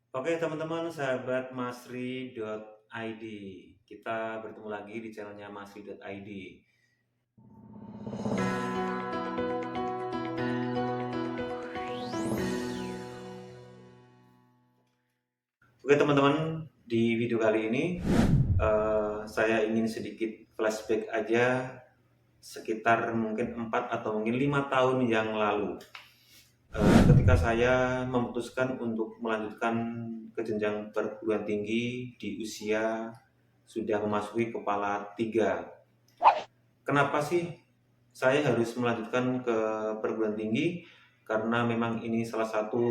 Oke teman-teman, sahabat masri.id. Kita bertemu lagi di channelnya masri.id. Oke teman-teman, di video kali ini saya ingin sedikit flashback aja sekitar mungkin 4 atau mungkin 5 tahun yang lalu. Ketika saya memutuskan untuk melanjutkan ke jenjang perguruan tinggi di usia sudah memasuki kepala 3. Kenapa sih saya harus melanjutkan ke perguruan tinggi? Karena memang ini salah satu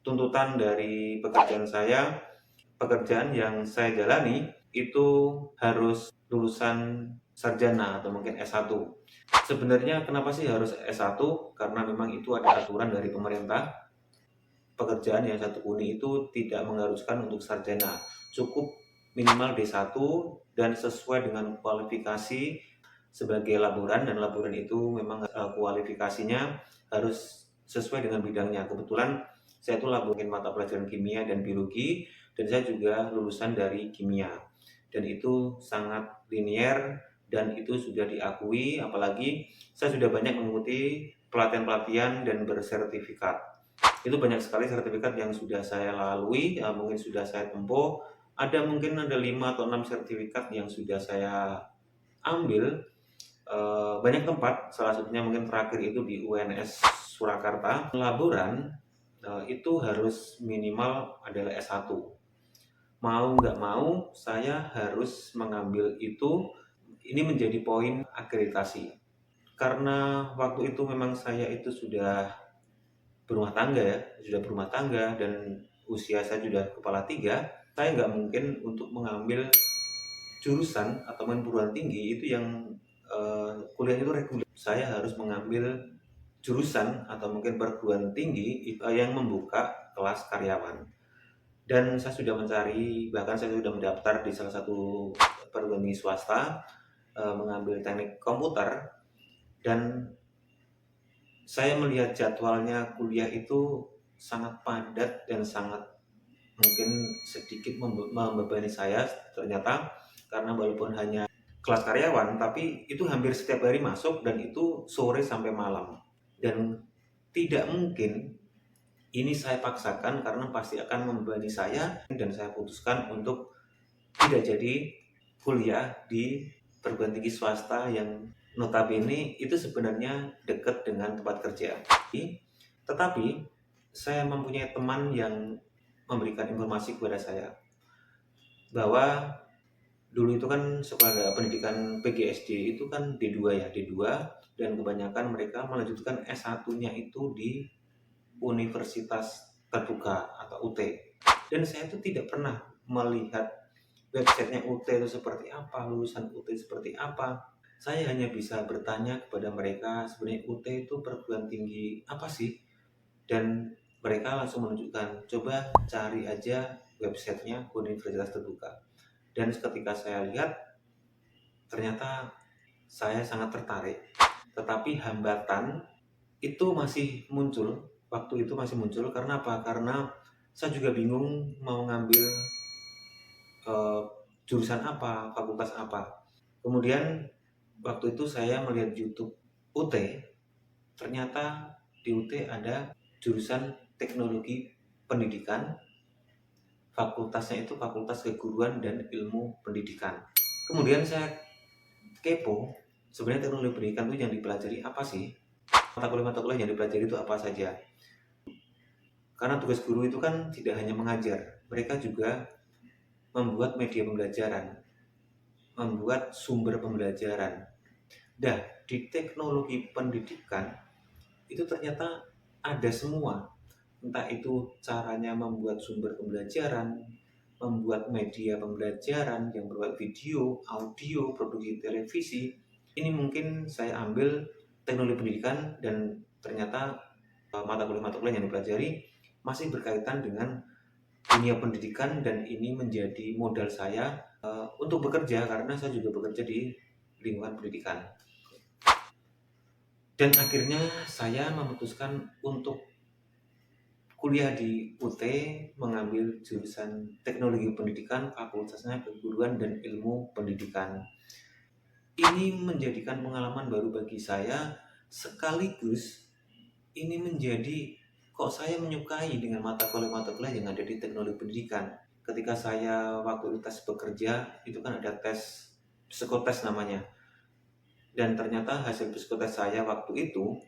tuntutan dari pekerjaan saya. Pekerjaan yang saya jalani itu harus lulusan sarjana atau mungkin S1. Sebenarnya kenapa sih harus S1? Karena memang itu ada aturan dari pemerintah. Pekerjaan yang satu uni itu tidak mengharuskan untuk sarjana. Cukup minimal D1 dan sesuai dengan kualifikasi sebagai laboran, dan laboran itu memang kualifikasinya harus sesuai dengan bidangnya. Kebetulan saya itu laborin mata pelajaran kimia dan biologi, dan saya juga lulusan dari kimia, dan itu sangat linier dan itu sudah diakui. Apalagi saya sudah banyak mengikuti pelatihan-pelatihan dan bersertifikat. Itu banyak sekali sertifikat yang sudah saya lalui, mungkin sudah saya tempuh. Mungkin ada 5 atau 6 sertifikat yang sudah saya ambil. Banyak tempat, salah satunya mungkin terakhir itu di UNS Surakarta. Laboran itu harus minimal adalah S1. Mau nggak mau, saya harus mengambil itu. Ini menjadi poin akreditasi. Karena waktu itu memang saya itu sudah berumah tangga ya, sudah berumah tangga dan usia saya sudah kepala 3, saya nggak mungkin untuk mengambil jurusan atau perguruan tinggi itu yang kuliah itu reguler. Saya harus mengambil jurusan atau mungkin perguruan tinggi yang membuka kelas karyawan. Dan saya sudah mencari, bahkan saya sudah mendaftar di salah satu perguruan tinggi swasta, mengambil teknik komputer, dan saya melihat jadwalnya kuliah itu sangat padat dan sangat mungkin sedikit membebani saya ternyata, karena walaupun hanya kelas karyawan tapi itu hampir setiap hari masuk dan itu sore sampai malam, dan tidak mungkin ini saya paksakan karena pasti akan membebani saya, dan saya putuskan untuk tidak jadi kuliah di perguruan tinggi swasta yang notabene itu sebenarnya dekat dengan tempat kerja. Tetapi saya mempunyai teman yang memberikan informasi kepada saya bahwa dulu itu kan sekolah pendidikan PGSD itu kan D2 ya, D2, dan kebanyakan mereka melanjutkan S1-nya itu di Universitas Terbuka atau UT. Dan saya itu tidak pernah melihat websitenya UT itu seperti apa, lulusan UT seperti apa. Saya hanya bisa bertanya kepada mereka, sebenarnya UT itu perguruan tinggi apa sih? Dan mereka langsung menunjukkan, coba cari aja websitenya Universitas Terbuka. Dan ketika saya lihat, ternyata saya sangat tertarik. Tetapi hambatan itu masih muncul, waktu itu masih muncul. Karena apa? Karena saya juga bingung mau ngambil eh, jurusan apa, fakultas apa. Kemudian waktu itu saya melihat YouTube UT, ternyata di UT ada jurusan teknologi pendidikan, fakultasnya itu Fakultas Keguruan dan Ilmu Pendidikan. Kemudian saya kepo, sebenarnya teknologi pendidikan itu yang dipelajari apa sih? Mata kuliah yang dipelajari itu apa saja? Karena tugas guru itu kan tidak hanya mengajar, mereka juga membuat media pembelajaran, membuat sumber pembelajaran. Dah, di teknologi pendidikan itu ternyata ada semua. Entah itu caranya membuat sumber pembelajaran, membuat media pembelajaran yang berupa video, audio, produksi televisi. Ini mungkin saya ambil teknologi pendidikan, dan ternyata mata kuliah yang dipelajari masih berkaitan dengan dunia pendidikan, dan ini menjadi modal saya untuk bekerja, karena saya juga bekerja di lingkungan pendidikan. Dan akhirnya saya memutuskan untuk kuliah di UT, mengambil jurusan Teknologi Pendidikan, fakultasnya Keguruan dan Ilmu Pendidikan. Ini menjadikan pengalaman baru bagi saya, sekaligus ini menjadi kok saya menyukai dengan mata kuliah yang ada di Teknologi Pendidikan. Ketika saya waktu itu tes bekerja, itu kan ada tes psikotes namanya. Dan ternyata hasil psikotes saya waktu itu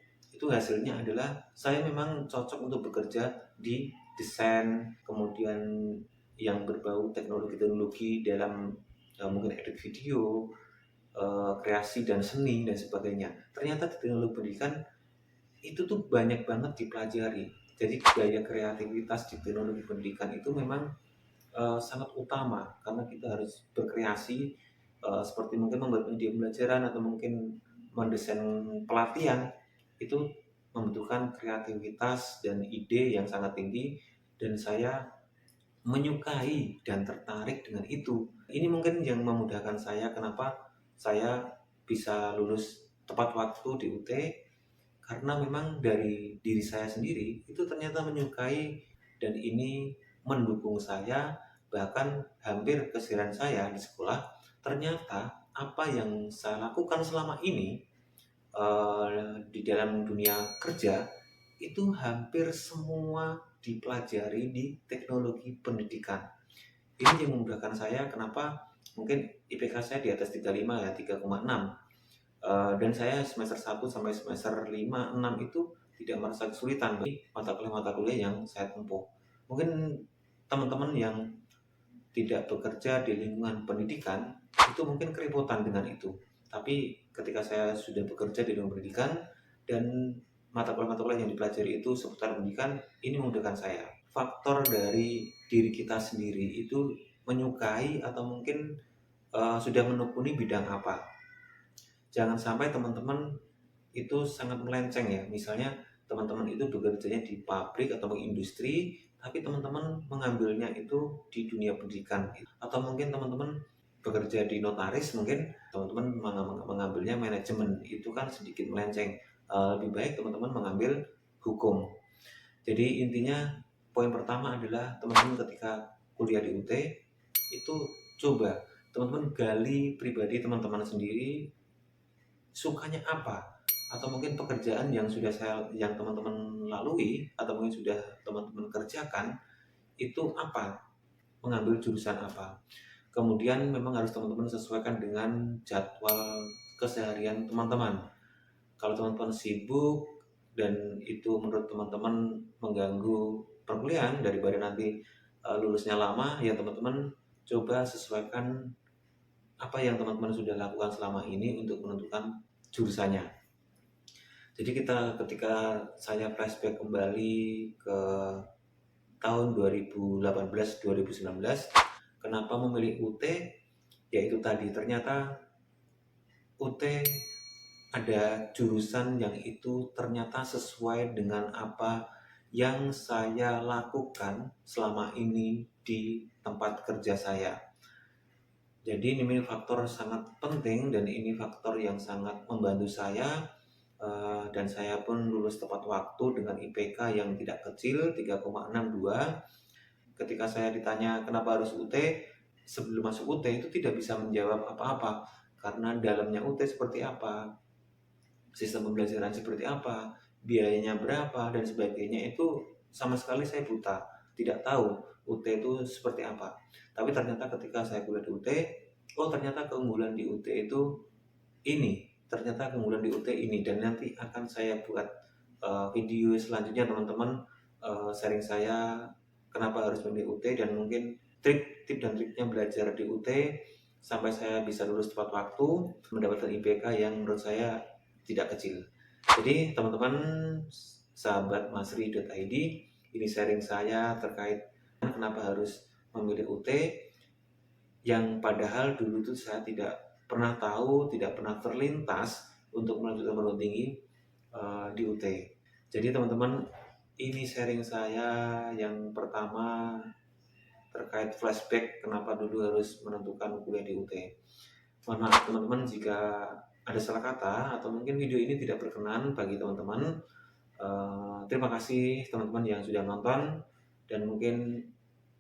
hasilnya adalah saya memang cocok untuk bekerja di desain, kemudian yang berbau teknologi-teknologi dalam mungkin edit video, kreasi dan seni dan sebagainya. Ternyata di teknologi pendidikan itu tuh banyak banget dipelajari. Jadi gaya kreativitas di teknologi pendidikan itu memang sangat utama karena kita harus berkreasi, seperti mungkin membuat media pembelajaran atau mungkin mendesain pelatihan. Itu membutuhkan kreativitas dan ide yang sangat tinggi, dan saya menyukai dan tertarik dengan itu. Ini mungkin yang memudahkan saya kenapa saya bisa lulus tepat waktu di UT, karena memang dari diri saya sendiri itu ternyata menyukai, dan ini mendukung saya. Bahkan hampir keseharian saya di sekolah, ternyata apa yang saya lakukan selama ini di dalam dunia kerja itu hampir semua dipelajari di teknologi pendidikan. Ini yang memudahkan saya kenapa mungkin IPK saya di atas 35 ya, 3,6. Dan saya semester 1 sampai semester 5, 6 itu tidak merasa kesulitan bagi mata kuliah yang saya tempuh. Mungkin teman-teman yang tidak bekerja di lingkungan pendidikan itu mungkin kerepotan dengan itu. Tapi ketika saya sudah bekerja di lingkungan pendidikan dan mata kuliah yang dipelajari itu seputar pendidikan, ini memudahkan saya. Faktor dari diri kita sendiri itu menyukai atau mungkin sudah menekuni bidang apa. Jangan sampai teman-teman itu sangat melenceng ya. Misalnya teman-teman itu bekerjanya di pabrik atau industri, tapi teman-teman mengambilnya itu di dunia pendidikan. Atau mungkin teman-teman bekerja di notaris, mungkin teman-teman mengambilnya manajemen, itu kan sedikit melenceng. Lebih baik teman-teman mengambil hukum. Jadi intinya poin pertama adalah teman-teman ketika kuliah di UT itu coba teman-teman gali pribadi teman-teman sendiri, sukanya apa, atau mungkin pekerjaan yang teman-teman lalui atau mungkin sudah teman-teman kerjakan itu apa, mengambil jurusan apa. Kemudian memang harus teman-teman sesuaikan dengan jadwal keseharian teman-teman. Kalau teman-teman sibuk dan itu menurut teman-teman mengganggu perkuliahan daripada nanti lulusnya lama, ya teman-teman coba sesuaikan apa yang teman-teman sudah lakukan selama ini untuk menentukan jurusannya. Jadi ketika saya flashback kembali ke tahun 2018-2019, kenapa memilih UT? Yaitu tadi ternyata UT ada jurusan yang itu ternyata sesuai dengan apa yang saya lakukan selama ini di tempat kerja saya. Jadi ini faktor sangat penting dan ini faktor yang sangat membantu saya, dan saya pun lulus tepat waktu dengan IPK yang tidak kecil, 3,62. Ketika saya ditanya kenapa harus UT, sebelum masuk UT itu tidak bisa menjawab apa-apa, karena dalamnya UT seperti apa, sistem pembelajaran seperti apa, biayanya berapa, dan sebagainya itu sama sekali saya buta, tidak tahu UT itu seperti apa. Tapi ternyata ketika saya kuliah di UT, oh ternyata keunggulan di UT itu ini, ternyata keunggulan di UT ini, dan nanti akan saya buat video selanjutnya teman-teman, sharing saya kenapa harus memilih UT dan mungkin tip dan triknya belajar di UT sampai saya bisa lulus tepat waktu, mendapatkan IPK yang menurut saya tidak kecil. Jadi teman-teman sahabat masri.id, ini sharing saya terkait kenapa harus memilih UT, yang padahal dulu tuh saya tidak pernah tahu, tidak pernah terlintas untuk melanjutkan perguruan tinggi di UT. Jadi teman-teman, ini sharing saya yang pertama terkait flashback kenapa dulu harus menentukan kuliah di UT. Mohon maaf teman-teman jika ada salah kata atau mungkin video ini tidak berkenan bagi teman-teman. Terima kasih teman-teman yang sudah nonton dan mungkin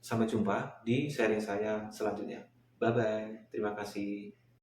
sampai jumpa di sharing saya selanjutnya. Bye bye. Terima kasih.